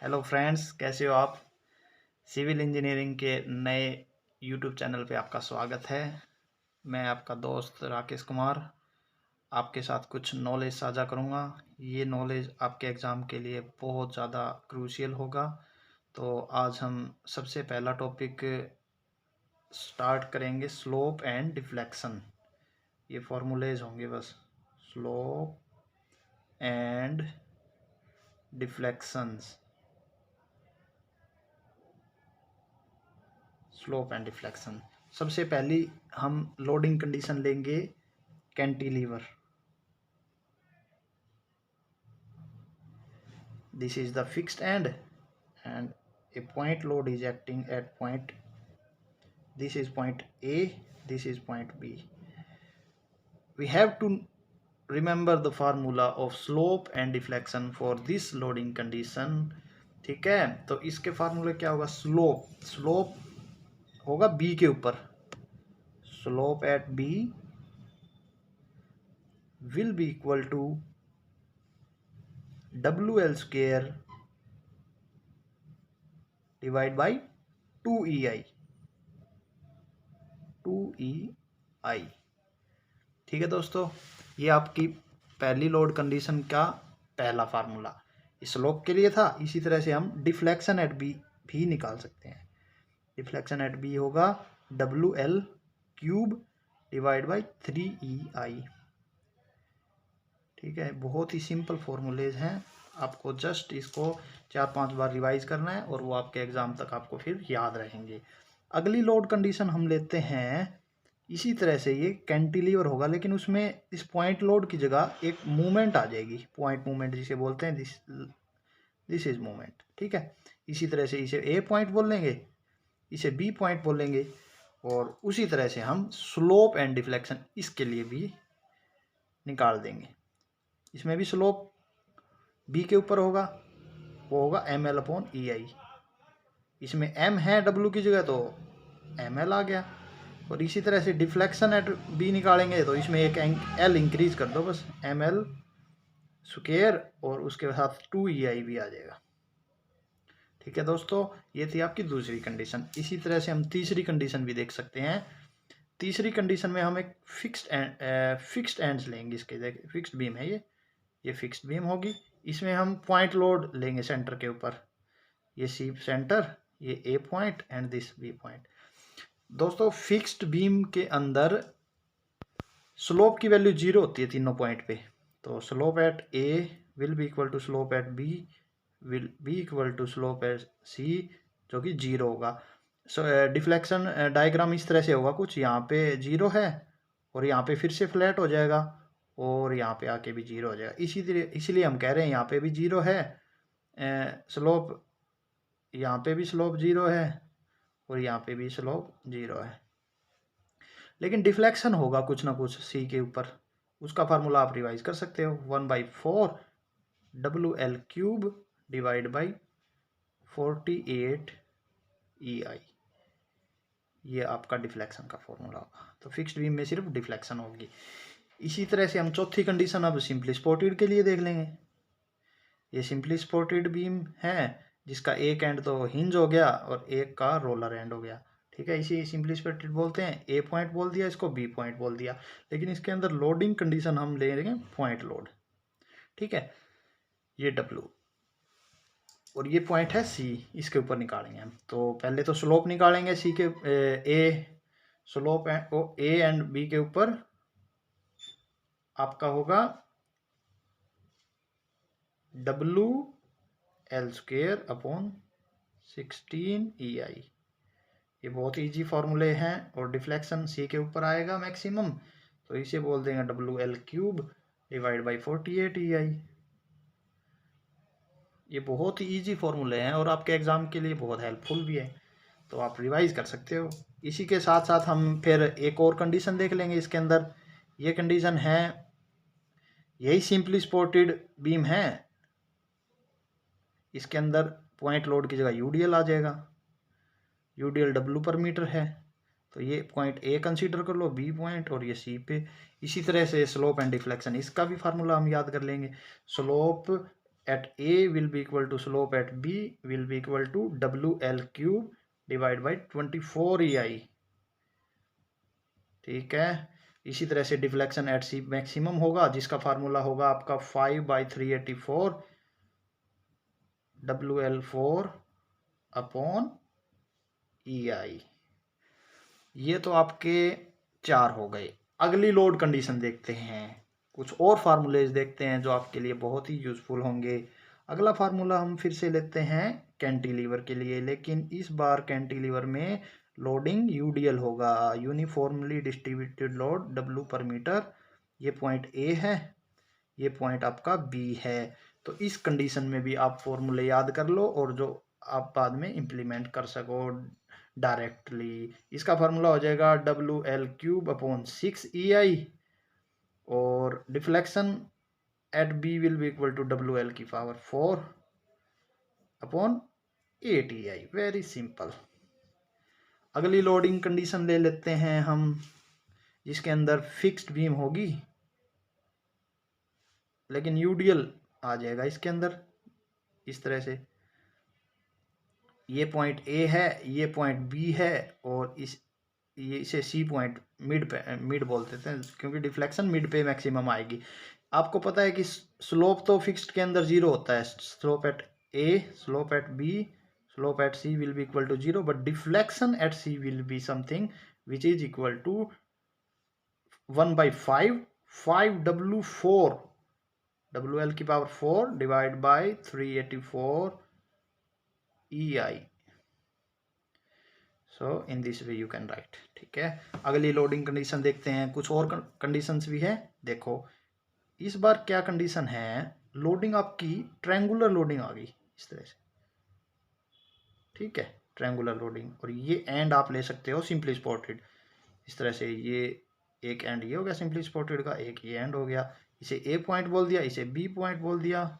Hello friends, कैसे हो आप। सिविल इंजीनियरिंग के नए यूट्यूब चैनल पे आपका स्वागत है। मैं आपका दोस्त राकेश कुमार आपके साथ कुछ नॉलेज साझा करूँगा। ये नॉलेज आपके एग्ज़ाम के लिए बहुत ज़्यादा क्रूशियल होगा। तो आज हम सबसे पहला टॉपिक स्टार्ट करेंगे, स्लोप एंड डिफ्लेक्शन। ये फॉर्मूलेज होंगे बस, slope and deflections. Slope and deflection. सबसे पहली हम लोडिंग कंडीशन लेंगे cantilever. This is the fixed end and a point load is acting at point, this is point A, this is point B. We have to remember the formula of slope and deflection for this loading condition. ठीक है, तो इसके फार्मूले क्या होगा। Slope होगा B के ऊपर, slope at B will be equal to WL square divide by 2EI। ठीक है दोस्तों, ये आपकी पहली लोड कंडीशन का पहला फार्मूला स्लोप के लिए था। इसी तरह से हम डिफ्लेक्शन एट बी भी निकाल सकते हैं। डिफ्लेक्शन एट बी होगा WL cube divide by 3EI। ठीक है, बहुत ही सिंपल फॉर्मूलेज हैं। आपको जस्ट इसको 4-5 बार रिवाइज करना है और वो आपके एग्ज़ाम तक आपको फिर याद रहेंगे। अगली लोड कंडीशन हम लेते हैं इसी तरह से, ये कैंटिलीवर होगा लेकिन उसमें इस पॉइंट लोड की जगह एक मूवमेंट आ जाएगी, पॉइंट मूवमेंट जिसे बोलते हैं, दिस इज मूवमेंट। ठीक है, इसी तरह से इसे ए पॉइंट बोल लेंगे, इसे बी पॉइंट बोल लेंगे। और उसी तरह से हम स्लोप एंड डिफ्लेक्शन इसके लिए भी निकाल देंगे। इसमें भी स्लोप बी के ऊपर होगा, वो होगा ML/EI। इसमें M है W की जगह तो ML आ गया। और इसी तरह से डिफ्लेक्शन एट बी निकालेंगे तो इसमें एक L इंक्रीज कर दो बस, ML स्क्वायर और उसके साथ 2EI भी आ जाएगा। ठीक है दोस्तों, ये थी आपकी दूसरी कंडीशन। इसी तरह से हम तीसरी कंडीशन भी देख सकते हैं। तीसरी कंडीशन में हम एक फिक्स्ड एंड्स लेंगे। इसके देखिए फिक्स्ड बीम है, ये फिक्स्ड बीम होगी। इसमें हम पॉइंट लोड लेंगे सेंटर के ऊपर, ये सी सेंटर, ये A point and this B point. दोस्तों फिक्स्ड बीम के अंदर स्लोप की वैल्यू 0 होती है तीनों पॉइंट पे। तो slope at A will be equal to slope at B will be equal to slope at C, जो कि 0 होगा। सो डिफ्लेक्शन डायग्राम इस तरह से होगा कुछ, यहाँ पे 0 है और यहाँ पे फिर से फ्लैट हो जाएगा और यहाँ पे आके भी 0 हो जाएगा। इसीलिए हम कह रहे हैं यहाँ पे भी 0 है स्लोप, यहाँ पे भी स्लोप 0 है और यहाँ पे भी स्लोप 0 है। लेकिन डिफ्लेक्शन होगा कुछ ना कुछ सी के ऊपर, उसका फार्मूला आप रिवाइज कर सकते हो, 1/4 WL cube divide by 48EI। ये आपका डिफ्लेक्शन का फॉर्मूला होगा। तो फिक्स्ड बीम में सिर्फ डिफ्लेक्शन होगी। इसी तरह से हम चौथी कंडीशन अब सिंपली स्पॉटेड के लिए देख लेंगे। ये सिंपली स्पॉटेड बीम है जिसका एक एंड तो हिंज हो गया और एक का रोलर एंड हो गया। ठीक है, इसी सिंपली स्पॉटेड बोलते हैं। ए पॉइंट बोल दिया, इसको बी पॉइंट बोल दिया, लेकिन इसके अंदर लोडिंग कंडीशन हम ले रहे हैं पॉइंट लोड। ठीक है, ये डब्ल्यू और ये पॉइंट है सी, इसके ऊपर निकालेंगे हम। तो पहले तो स्लोप निकालेंगे सी के, ए स्लोप ए एंड बी के ऊपर आपका होगा WL²/16EI। ये बहुत इजी फॉर्मूले हैं और डिफ्लेक्शन सी के ऊपर आएगा मैक्सिमम, तो इसे बोल देंगे WL³ डिवाइड बाई 48EI। ये बहुत ही ईजी फॉर्मूले हैं और आपके एग्ज़ाम के लिए बहुत हेल्पफुल भी है, तो आप रिवाइज कर सकते हो। इसी के साथ साथ हम फिर एक और कंडीशन देख लेंगे इसके अंदर। ये कंडीशन है, यही सिंपली सपोर्टेड बीम है, इसके अंदर पॉइंट लोड की जगह UDL आ जाएगा। UDL W पर मीटर है, तो ये पॉइंट ए कंसीडर कर लो, बी पॉइंट और ये सी पे। इसी तरह से स्लोप एंड डिफ्लेक्शन, इसका भी फार्मूला हम याद कर लेंगे। Slope at A will be equal to slope at B will be equal to WL cube divide by 24 EI। ठीक है, इसी तरह से डिफ्लेक्शन एट सी मैक्सिमम होगा, जिसका फार्मूला होगा आपका 5/384 WL4 अपॉन EI। ये तो आपके 4 हो गए। अगली लोड कंडीशन देखते हैं, कुछ और फार्मूलेज देखते हैं जो आपके लिए बहुत ही यूजफुल होंगे। अगला फार्मूला हम फिर से लेते हैं कैंटिलीवर के लिए, लेकिन इस बार कैंटिलीवर में लोडिंग UDL होगा, यूनिफॉर्मली डिस्ट्रीब्यूटेड लोड W पर मीटर। ये पॉइंट A है, ये पॉइंट आपका B है। तो इस कंडीशन में भी आप फॉर्मूले याद कर लो और जो आप बाद में इम्प्लीमेंट कर सको डायरेक्टली। इसका फार्मूला हो जाएगा WL क्यूब अपॉन 6 EI और deflection at B will be equal to WL की power 4 upon 8 EI। Very simple. अगली लोडिंग कंडीशन ले लेते हैं हम, जिसके अंदर फिक्स्ड बीम होगी, लेकिन UDL आ जाएगा इसके अंदर इस तरह से। ये पॉइंट A है, ये पॉइंट B है और ये इसे C पॉइंट मिड बोलते थे, क्योंकि डिफ्लेक्शन मिड पे मैक्सिमम आएगी। आपको पता है कि स्लोप तो फिक्स्ड के अंदर 0 होता है, slope at A, slope at B, slope at C will be equal to 0, but deflection at C will be something which is equal to 1/5 W4 WL की power 4 divide by 384 EI। So in this way you can write. ठीक है, अगली loading condition देखते हैं, कुछ और conditions भी है। देखो इस बार क्या कंडीशन है, लोडिंग आपकी ट्रायंगुलर लोडिंग आ गई इस तरह से। ठीक है, ट्रायंगुलर लोडिंग, और ये एंड आप ले सकते हो सिंपली स्पॉटेड इस तरह से। ये एक एंड ये हो गया सिंपली स्पॉटेड का, एक ये एंड हो गया। इसे A पॉइंट बोल दिया, इसे B पॉइंट बोल दिया,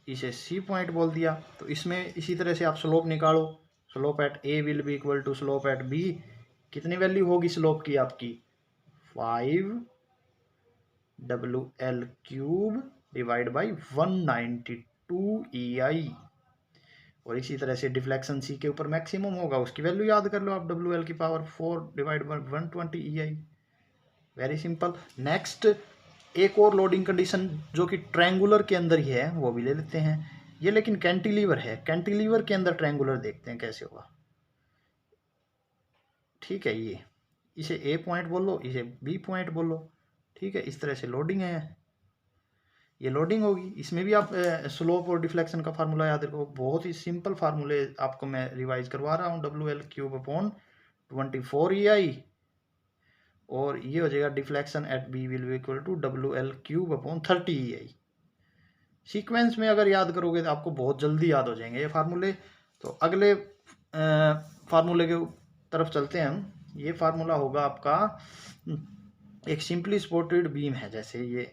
इसे C पॉइंट बोल दिया। तो इसमें इसी तरह से आप स्लोप निकालो। Slope at A will be equal to slope at B। कितनी वैल्यू होगी स्लोप की आपकी? 5 WL cube divide by 192 EI। और इसी तरह से डिफ्लेक्शन C के ऊपर मैक्सिमम होगा, उसकी वैल्यू याद कर लो आप, WL की power 4 divide by 120 EI। Very simple. Next एक और लोडिंग कंडीशन जो कि ट्रायंगुलर के अंदर ही है, वो भी ले लेते हैं। ये लेकिन कैंटिलीवर है, कैंटिलीवर के अंदर ट्रायंगुलर देखते हैं कैसे होगा। ठीक है, ये इसे A पॉइंट बोलो, इसे B पॉइंट बोलो। ठीक है, इस तरह से लोडिंग है, ये लोडिंग होगी। इसमें भी आप स्लोप और डिफ्लेक्शन का फार्मूला याद रखो, बहुत ही सिंपल फार्मूले आपको मैं रिवाइज करवा रहा हूँ। WL क्यूब अपॉन 24 EI और ये हो जाएगा deflection at B will be equal to WL cube upon 30 EI। Sequence में अगर याद करोगे तो आपको बहुत जल्दी याद हो जाएंगे ये फार्मूले। तो अगले फार्मूले के तरफ चलते हैं हम। ये फार्मूला होगा आपका, एक सिंपली सपोर्टेड बीम है जैसे ये,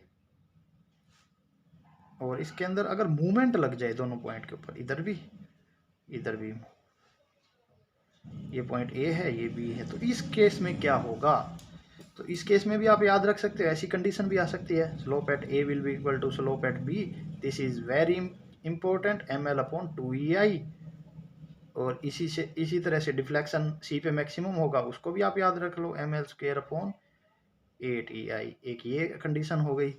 और इसके अंदर अगर मूवमेंट लग जाए दोनों पॉइंट के ऊपर, इधर भी इधर भी, ये पॉइंट A है ये B है, तो इस केस में क्या होगा? तो इस केस में भी आप याद रख सकते हो, ऐसी कंडीशन भी आ सकती है, slope at A will be equal to slope at B। This is very important, ML upon 2 EI। और इसी तरह से डिफ्लेक्शन C पे मैक्सिमम होगा, उसको भी आप याद रख लो, ML स्क्वायर अपॉन 8 EI। एक ये कंडीशन हो गई।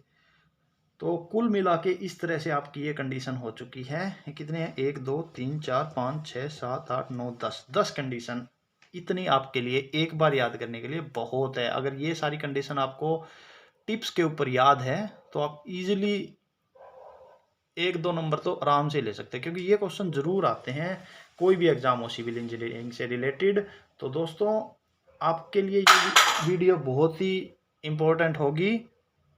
तो कुल मिला के इस तरह से आपकी ये कंडीशन हो चुकी है। कितने हैं? 1 2 3 4 5 6 7 8 9 10 कंडीशन। इतनी आपके लिए एक बार याद करने के लिए बहुत है। अगर ये सारी कंडीशन आपको टिप्स के ऊपर याद है तो आप इजीली 1-2 नंबर तो आराम से ले सकते हैं, क्योंकि ये क्वेश्चन जरूर आते हैं कोई भी एग्जाम हो सिविल इंजीनियरिंग से रिलेटेड। तो दोस्तों आपके लिए ये वीडियो बहुत ही इम्पोर्टेंट होगी।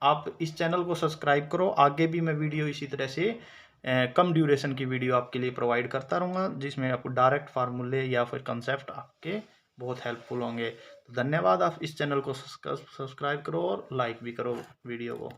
आप इस चैनल को सब्सक्राइब करो, आगे भी मैं वीडियो इसी तरह से कम ड्यूरेशन की वीडियो आपके लिए प्रोवाइड करता रहूँगा, जिसमें आपको डायरेक्ट फार्मूले या फिर कंसेप्ट आपके बहुत हेल्पफुल होंगे। तो धन्यवाद। आप इस चैनल को सब्सक्राइब करो और लाइक भी करो वीडियो को।